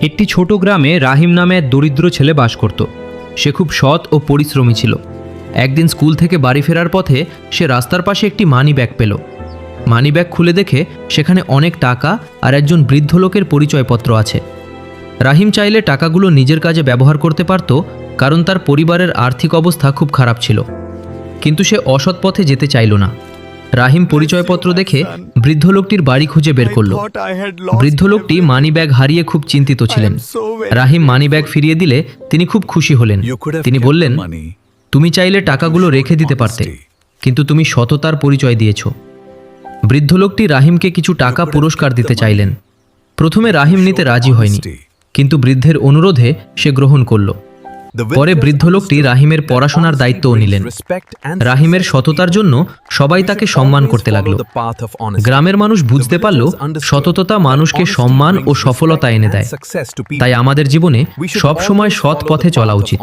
একটি ছোট গ্রামে রাহিম নামে এক দরিদ্র ছেলে বাস করত। সে খুব সৎ ও পরিশ্রমী ছিল। একদিন স্কুল থেকে বাড়ি ফেরার পথে সে রাস্তার পাশে একটি মানি ব্যাগ পেল। মানি ব্যাগ খুলে দেখে সেখানে অনেক টাকা আর একজন বৃদ্ধ লোকের পরিচয়পত্র আছে। রাহিম চাইলে টাকাগুলো নিজের কাজে ব্যবহার করতে পারত, কারণ তার পরিবারের আর্থিক অবস্থা খুব খারাপ ছিল। কিন্তু সে অসৎ পথে যেতে চাইল না। রাহিম পরিচয়পত্র দেখে বৃদ্ধ লোকটির বাড়ি খুঁজে বের করল। বৃদ্ধ লোকটি মানি ব্যাগ হারিয়ে খুব চিন্তিত ছিলেন। রাহিম মানি ব্যাগ ফিরিয়ে দিলে তিনি খুব খুশি হলেন। তিনি বললেন, তুমি চাইলে টাকাগুলো রেখে দিতে পারতে, কিন্তু তুমি সততার পরিচয় দিয়েছ। বৃদ্ধ লোকটি রাহিমকে কিছু টাকা পুরস্কার দিতে চাইলেন। প্রথমে রাহিম নিতে রাজি হয়নি, কিন্তু বৃদ্ধের অনুরোধে সে গ্রহণ করল। পরে বৃদ্ধ লোকটি রাহিমের পড়াশোনার দায়িত্বও নিলেন। রাহিমের সততার জন্য সবাই তাকে সম্মান করতে লাগলো। গ্রামের মানুষ বুঝতে পারল সততা মানুষকে সম্মান ও সফলতা এনে দেয়। তাই আমাদের জীবনে সব সময় সৎ পথে চলা উচিত।